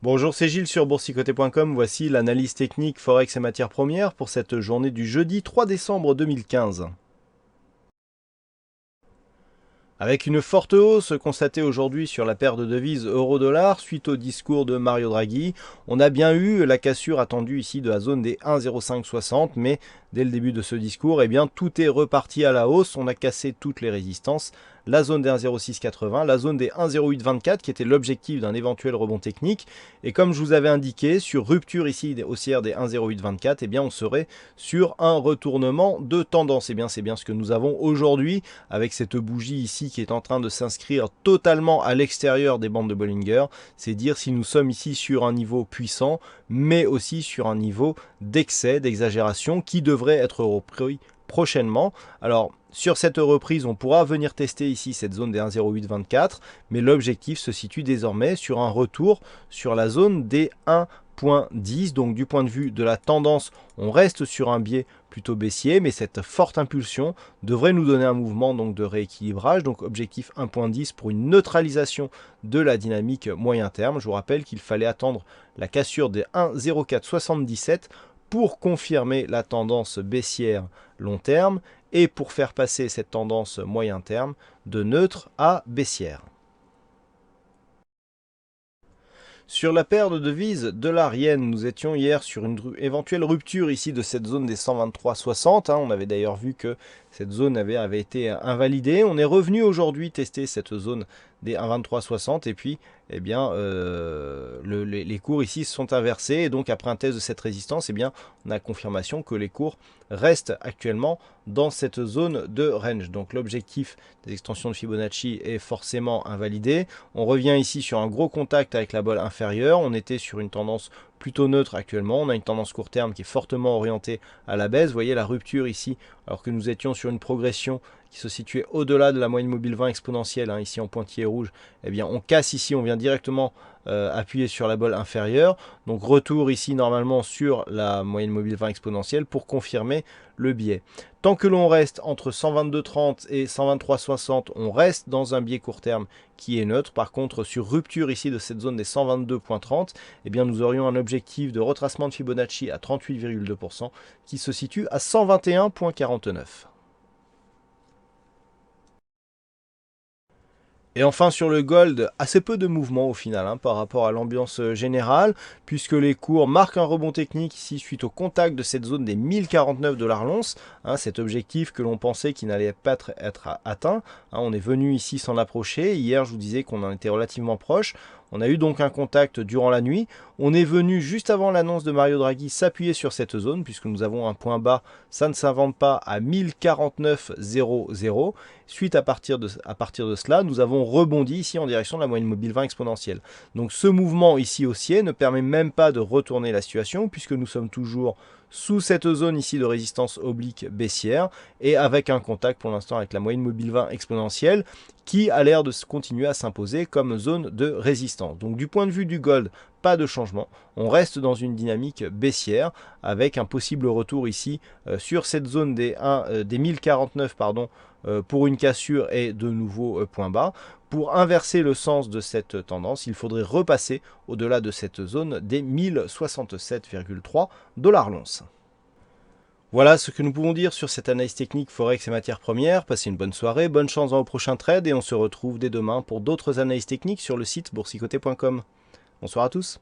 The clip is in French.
Bonjour, c'est Gilles sur boursicoté.com. Voici l'analyse technique Forex et matières premières pour cette journée du jeudi 3 décembre 2015. Avec une forte hausse constatée aujourd'hui sur la paire de devises euro-dollar suite au discours de Mario Draghi, on a bien eu la cassure attendue ici de la zone des 1,0560, mais dès le début de ce discours, eh bien, tout est reparti à la hausse. On a cassé toutes les résistances, la zone des 1,0680, la zone des 1,0824 qui était l'objectif d'un éventuel rebond technique. Et comme je vous avais indiqué, sur rupture ici haussière des 1,0824, eh bien, on serait sur un retournement de tendance. Eh bien, c'est bien ce que nous avons aujourd'hui avec cette bougie ici qui est en train de s'inscrire totalement à l'extérieur des bandes de Bollinger. C'est dire si nous sommes ici sur un niveau puissant, mais aussi sur un niveau d'excès, d'exagération qui devrait être repris prochainement. Alors, sur cette reprise, on pourra venir tester ici cette zone des 1,0824, mais l'objectif se situe désormais sur un retour sur la zone des 1,10. Donc du point de vue de la tendance, on reste sur un biais plutôt baissier, mais cette forte impulsion devrait nous donner un mouvement donc de rééquilibrage. Donc objectif 1,10 pour une neutralisation de la dynamique moyen terme. Je vous rappelle qu'il fallait attendre la cassure des 1,0477 pour confirmer la tendance baissière long terme et pour faire passer cette tendance moyen terme de neutre à baissière. Sur la paire de devises dollar-yen, nous étions hier sur une éventuelle rupture ici de cette zone des 123,60. On avait d'ailleurs vu que cette zone avait été invalidée. On est revenu aujourd'hui tester cette zone des 1,2360 et puis eh bien, les cours ici sont inversés et donc après un test de cette résistance, eh bien, on a confirmation que les cours restent actuellement dans cette zone de range. Donc l'objectif des extensions de Fibonacci est forcément invalidé. On revient ici sur un gros contact avec la bolle inférieure. On était sur une tendance plutôt neutre actuellement. On a une tendance court terme qui est fortement orientée à la baisse. Vous voyez la rupture ici, alors que nous étions sur une progression qui se situait au-delà de la moyenne mobile 20 exponentielle, ici en pointillé rouge, eh bien on casse ici, on vient directement appuyer sur la bolle inférieure. Donc retour ici normalement sur la moyenne mobile 20 exponentielle pour confirmer le biais. Tant que l'on reste entre 122,30 et 123,60, on reste dans un biais court terme qui est neutre. Par contre, sur rupture ici de cette zone des 122,30, eh bien nous aurions un objectif de retracement de Fibonacci à 38,2% qui se situe à 121,49. Et enfin sur le gold, assez peu de mouvement au final par rapport à l'ambiance générale, puisque les cours marquent un rebond technique ici suite au contact de cette zone des 1049 $ l'once, cet objectif que l'on pensait qu'il n'allait pas être atteint. On est venu ici s'en approcher. Hier je vous disais qu'on en était relativement proche. On a eu donc un contact durant la nuit. On est venu juste avant l'annonce de Mario Draghi s'appuyer sur cette zone, puisque nous avons un point bas, ça ne s'invente pas, à 1049,00. Suite à partir de cela, nous avons rebondi ici en direction de la moyenne mobile 20 exponentielle. Donc ce mouvement ici haussier ne permet même pas de retourner la situation, puisque nous sommes toujours sous cette zone ici de résistance oblique baissière et avec un contact pour l'instant avec la moyenne mobile 20 exponentielle qui a l'air de continuer à s'imposer comme zone de résistance. Donc du point de vue du gold, pas de changement. On reste dans une dynamique baissière avec un possible retour ici sur cette zone des 1049 pour une cassure et de nouveaux points bas. Pour inverser le sens de cette tendance, il faudrait repasser au-delà de cette zone des 1067,3 $ l'once. Voilà ce que nous pouvons dire sur cette analyse technique Forex et matières premières. Passez une bonne soirée, bonne chance dans vos prochains trades et on se retrouve dès demain pour d'autres analyses techniques sur le site boursicoté.com. Bonsoir à tous.